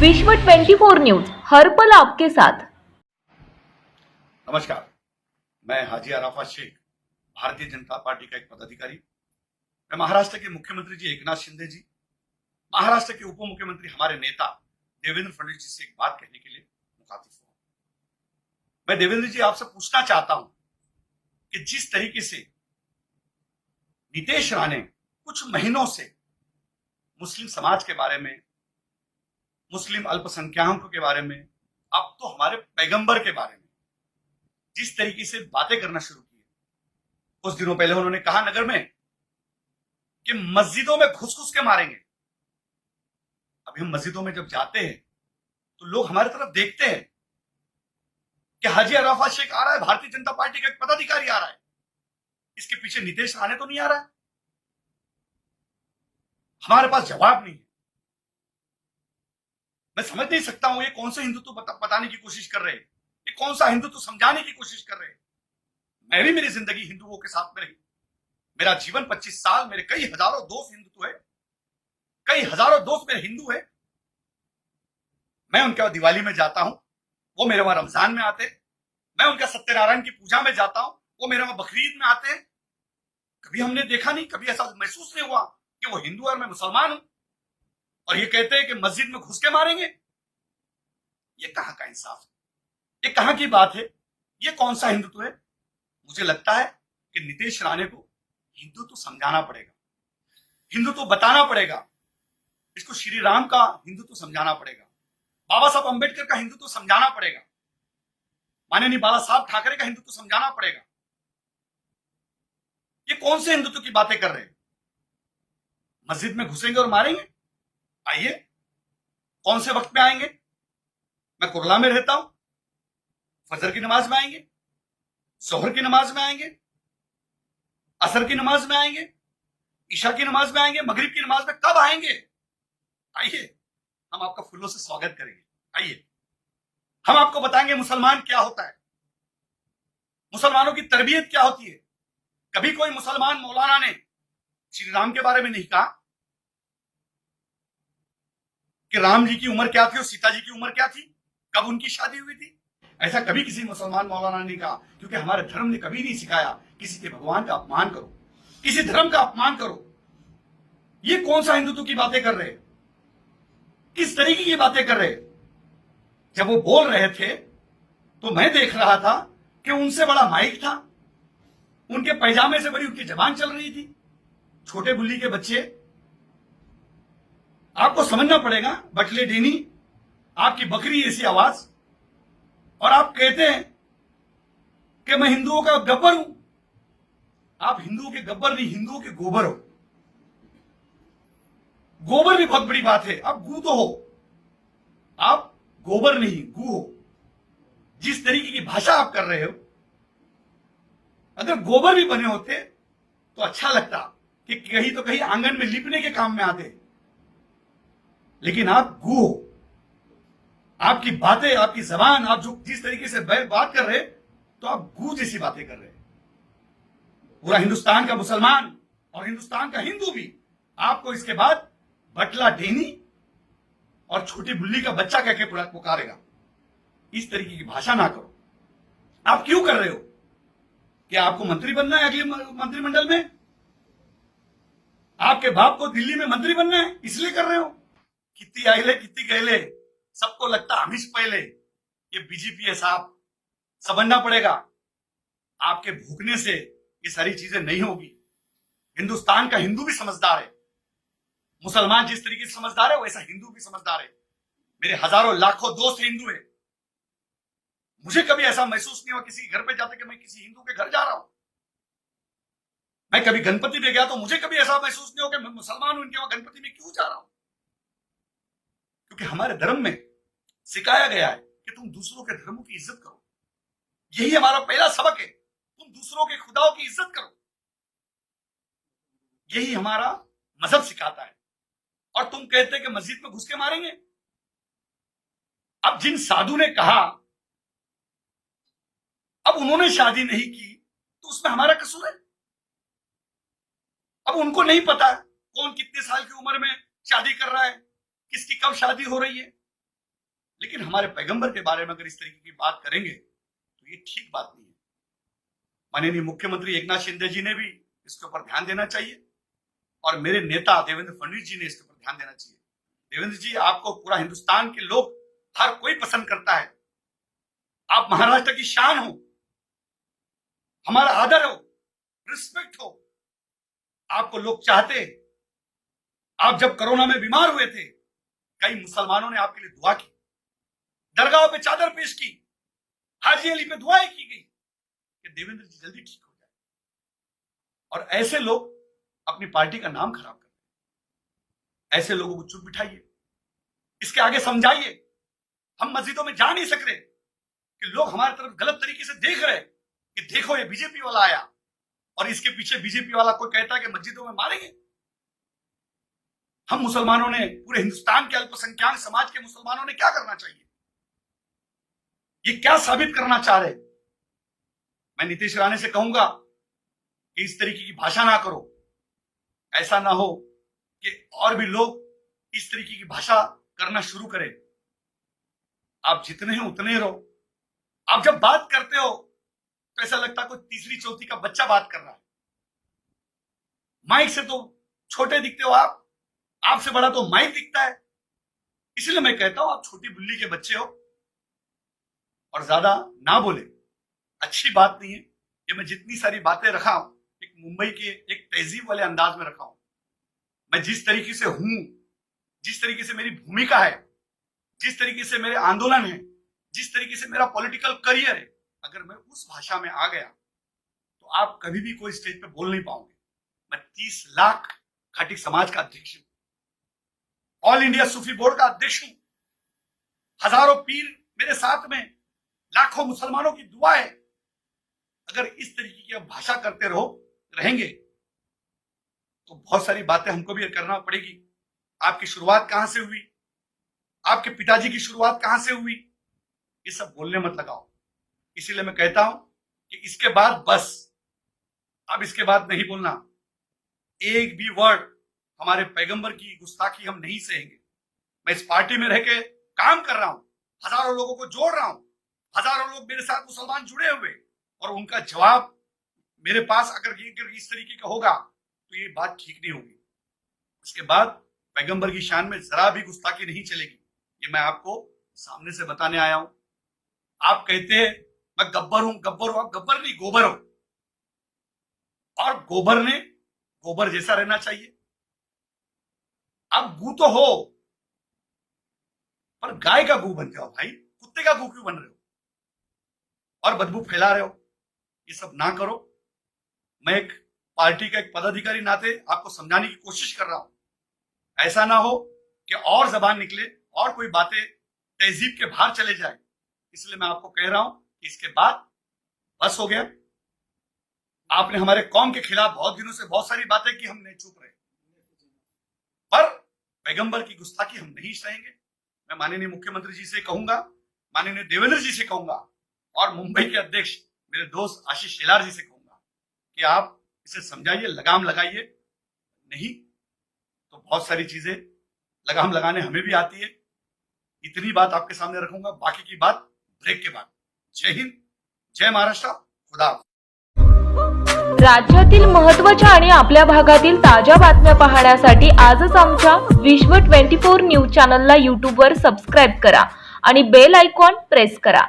विश्व 24 न्यूज हर पल आपके साथ। नमस्कार, मैं हाजी अराफत शेख, भारतीय जनता पार्टी का एक पदाधिकारी। मैं महाराष्ट्र के मुख्यमंत्री जी एकनाथ शिंदे जी, महाराष्ट्र के उप मुख्यमंत्री हमारे नेता देवेंद्र फडणवीस जी से एक बात कहने के लिए मुखातिब हुआ। मैं देवेंद्र जी आपसे पूछना चाहता हूं कि जिस तरीके से नीतीश राणे कुछ महीनों से मुस्लिम समाज के बारे में, मुस्लिम अल्पसंख्याकों के बारे में, अब तो हमारे पैगंबर के बारे में जिस तरीके से बातें करना शुरू की, कुछ दिनों पहले उन्होंने कहा नगर में कि मस्जिदों में घुस घुस के मारेंगे। अभी हम मस्जिदों में जब जाते हैं तो लोग हमारी तरफ देखते हैं कि हाजी अराफत शेख आ रहा है, भारतीय जनता पार्टी का एक पदाधिकारी आ रहा है, इसके पीछे नीतीश राणे तो नहीं आ रहा है। हमारे पास जवाब नहीं है। मैं समझ नहीं सकता हूं ये कौन सा हिंदुत्व बताने की कोशिश कर रहे हैं, ये कौन सा हिंदुत्व समझाने की कोशिश कर रहे हैं। मैं भी मेरी जिंदगी हिंदुओं के साथ में रही, मेरा जीवन 25 साल, मेरे कई हजारों दोस्त हिंदुत्व है, कई हजारों दोस्त मेरे हिंदू है। मैं उनके वहां दिवाली में जाता हूं, वो मेरे वहां रमजान में आते, मैं उनका सत्यनारायण की पूजा में जाता हूं, वो मेरे वहां बकरीद में आते हैं। कभी हमने देखा नहीं, कभी ऐसा महसूस नहीं हुआ कि वो हिंदू है और मैं मुसलमान हूं, और ये कहते हैं कि मस्जिद में घुस के मारेंगे। ये कहां का इंसाफ है, ये कहां की बात है, ये कौन सा हिंदुत्व है। मुझे लगता है कि नीतीश राणे को हिंदुत्व समझाना पड़ेगा, हिंदुत्व बताना पड़ेगा, इसको श्री राम का हिंदुत्व समझाना पड़ेगा, बाबा साहब अंबेडकर का हिंदुत्व समझाना पड़ेगा, माननीय बाला साहब ठाकरे का हिंदुत्व समझाना पड़ेगा। ये कौन से हिंदुत्व की बातें कर रहे हैं। मस्जिद में घुसेंगे और मारेंगे। आइए, कौन से वक्त में आएंगे। मैं कुरला में रहता हूं, फजर की नमाज में आएंगे, जोहर की नमाज में आएंगे, असर की नमाज में आएंगे, ईशा की नमाज में आएंगे, मगरिब की नमाज में कब आएंगे। आइए, हम आपका फूलों से स्वागत करेंगे। आइए, हम आपको बताएंगे मुसलमान क्या होता है, मुसलमानों की तरबियत क्या होती है। कभी कोई मुसलमान मौलाना ने श्री राम के बारे में नहीं कहा कि राम जी की उम्र क्या थी और सीता जी की उम्र क्या थी, कब उनकी शादी हुई थी। ऐसा कभी किसी मुसलमान मौलाना ने कहा, क्योंकि हमारे धर्म ने कभी नहीं सिखाया किसी के भगवान का अपमान करो, किसी धर्म का अपमान करो। ये कौन सा हिंदुत्व की बातें कर रहे, किस तरीके की बातें कर रहे। जब वो बोल रहे थे तो मैं देख रहा था कि उनसे बड़ा माइक था, उनके पैजामे से बड़ी उनकी जबान चल रही थी। छोटे बुल्ली के बच्चे, आपको समझना पड़ेगा, बटले डीनी, आपकी बकरी ऐसी आवाज, और आप कहते हैं कि मैं हिंदुओं का गब्बर हूं। आप हिंदुओं के गब्बर नहीं, हिंदुओं के गोबर हो। गोबर भी बहुत बड़ी बात है, आप गू तो हो, आप गोबर नहीं गू हो। जिस तरीके की भाषा आप कर रहे हो, अगर गोबर भी बने होते तो अच्छा लगता कि कहीं तो कहीं आंगन में लिपने के काम में आते, लेकिन आप गू हो। आपकी बातें, आपकी जबान, आप जो जिस तरीके से बात कर रहे, तो आप गू जैसी बातें कर रहे। पूरा हिंदुस्तान का मुसलमान और हिंदुस्तान का हिंदू भी आपको इसके बाद बटला डेनी और छोटी बुल्ली का बच्चा कह के पुकारेगा। इस तरीके की भाषा ना करो। आप क्यों कर रहे हो? क्या आपको मंत्री बनना है अगले मंत्रिमंडल में? आपके बाप को दिल्ली में मंत्री बनना है, इसलिए कर रहे हो? कितनी आइले कितनी गहले, सबको लगता हमीश पहले। ये बीजेपी है साहब, समझना पड़ेगा। आपके भूखने से ये सारी चीजें नहीं होगी। हिंदुस्तान का हिंदू भी समझदार है। मुसलमान जिस तरीके से समझदार है, वैसा हिंदू भी समझदार है। मेरे हजारों लाखों दोस्त हिंदू है। मुझे कभी ऐसा महसूस नहीं हुआ किसी घर पे जाते कि मैं किसी हिंदू के घर जा रहा हूं। मैं कभी गणपति में गया तो मुझे कभी ऐसा महसूस नहीं हो कि मैं मुसलमान हूं, इनके वहां गणपति में क्यों जा रहा हूं। क्योंकि हमारे धर्म में सिखाया गया है कि तुम दूसरों के धर्मों की इज्जत करो। यही हमारा पहला सबक है, तुम दूसरों के खुदाओं की इज्जत करो। यही हमारा मजहब सिखाता है। और तुम कहते हैं कि मस्जिद में घुस के मारेंगे। अब जिन साधु ने कहा, अब उन्होंने शादी नहीं की तो उसमें हमारा कसूर है। अब उनको नहीं पता कौन कितने साल की उम्र में शादी कर रहा है, किसकी कब शादी हो रही है। लेकिन हमारे पैगंबर के बारे में अगर इस तरीके की बात करेंगे तो ये ठीक बात नहीं है। माननीय मुख्यमंत्री एकनाथ शिंदे जी ने भी इसके ऊपर ध्यान देना चाहिए और मेरे नेता देवेंद्र फडणवीस जी ने इसके ऊपर ध्यान देना चाहिए। देवेंद्र जी, आपको पूरा हिंदुस्तान के लोग, हर कोई पसंद करता है। आप महाराष्ट्र की शान हो, हमारा आदर हो, रिस्पेक्ट हो, आपको लोग चाहते। आप जब कोरोना में बीमार हुए थे, कई मुसलमानों ने आपके लिए दुआ की, दरगाह पे चादर पेश की, हाजी अली पे दुआएं की गई कि देवेंद्र जी जल्दी ठीक हो जाए। और ऐसे लोग अपनी पार्टी का नाम खराब करते हैं। ऐसे लोगों को चुप बिठाइए, इसके आगे समझाइए। हम मस्जिदों में जा नहीं सक रहे कि लोग हमारी तरफ गलत तरीके से देख रहे कि देखो ये बीजेपी वाला आया, और इसके पीछे बीजेपी वाला कोई कहता है कि मस्जिदों में मारेंगे। हम मुसलमानों ने, पूरे हिंदुस्तान के अल्पसंख्यक समाज के मुसलमानों ने क्या करना चाहिए? ये क्या साबित करना चाह रहे? मैं नीतीश राणे से कहूंगा कि इस तरीके की भाषा ना करो। ऐसा ना हो कि और भी लोग इस तरीके की भाषा करना शुरू करें। आप जितने हैं उतने ही रहो। आप जब बात करते हो तो ऐसा लगता है कोई तीसरी चौथी का बच्चा बात कर रहा है। माइक से तो छोटे दिखते हो आप, आपसे बड़ा तो माइक दिखता है। इसलिए मैं कहता हूं आप छोटी बुल्ली के बच्चे हो और ज्यादा ना बोले, अच्छी बात नहीं है। ये मैं जितनी सारी बातें रखा हूं एक मुंबई के एक तहजीब वाले अंदाज में रखा हूं। मैं जिस तरीके से हूं, जिस तरीके से मेरी भूमिका है, जिस तरीके से मेरे आंदोलन है, जिस तरीके से मेरा पॉलिटिकल करियर है, अगर मैं उस भाषा में आ गया तो आप कभी भी कोई स्टेज पे बोल नहीं पाओगे। मैं 30 लाख खाटी समाज का अध्यक्ष हूं, ऑल इंडिया सूफी बोर्ड का अध्यक्ष हूं, हजारों पीर मेरे साथ में, लाखों मुसलमानों की दुआ है। अगर इस तरीके की भाषा करते रहेंगे तो बहुत सारी बातें हमको भी करना पड़ेगी। आपकी शुरुआत कहां से हुई, आपके पिताजी की शुरुआत कहां से हुई, ये सब बोलने मत लगाओ। इसीलिए मैं कहता हूं कि इसके बाद बस, अब इसके बाद नहीं बोलना। एक भी वर्ड हमारे पैगंबर की गुस्ताखी हम नहीं सहेंगे। मैं इस पार्टी में रह के काम कर रहा हूं, हजारों लोगों को जोड़ रहा हूं, हजारों लोग मेरे साथ मुसलमान जुड़े हुए, और उनका जवाब मेरे पास अगर इस तरीके का होगा तो ये बात ठीक नहीं होगी। इसके बाद पैगंबर की शान में जरा भी गुस्ताखी नहीं चलेगी। ये मैं आपको सामने से बताने आया हूं। आप कहते हैं मैं गब्बर हूं, गब्बर हूं। आप गब्बर नहीं, गोबर हो, और गोबर ने गोबर जैसा रहना चाहिए। आप गू तो हो, पर गाय का गू बन जाओ भाई, कुत्ते का गू क्यों बन रहे हो और बदबू फैला रहे हो? ये सब ना करो। मैं एक पार्टी का एक पदाधिकारी नाते आपको समझाने की कोशिश कर रहा हूं। ऐसा ना हो कि और जबान निकले और कोई बातें तहजीब के बाहर चले जाए। इसलिए मैं आपको कह रहा हूं कि इसके बाद बस हो गया। आपने हमारे कौम के खिलाफ बहुत दिनों से बहुत सारी बातें की, हम नहीं चुप रहे, पर पैगंबर की गुस्ताखी हम नहीं सहेंगे। मैं माननीय मुख्यमंत्री जी से कहूंगा, माननीय देवेंद्र जी से कहूंगा, और मुंबई के अध्यक्ष मेरे दोस्त आशीष शेलार जी से कहूंगा कि आप इसे समझाइए, लगाम लगाइए। नहीं तो बहुत सारी चीजें लगाम लगाने हमें भी आती है। इतनी बात आपके सामने रखूंगा, बाकी की बात ब्रेक के बाद। जय हिंद, जय महाराष्ट्र, खुदा हाफिज। राज्यातील महत्त्वाच्या आणि आपल्या भागातील ताज्या बातम्या पाहण्यासाठी आजच आमच्या विश्व 24 न्यूज चॅनलला यूट्यूबवर सबस्क्राईब करा आणि बेल आयकॉन प्रेस करा।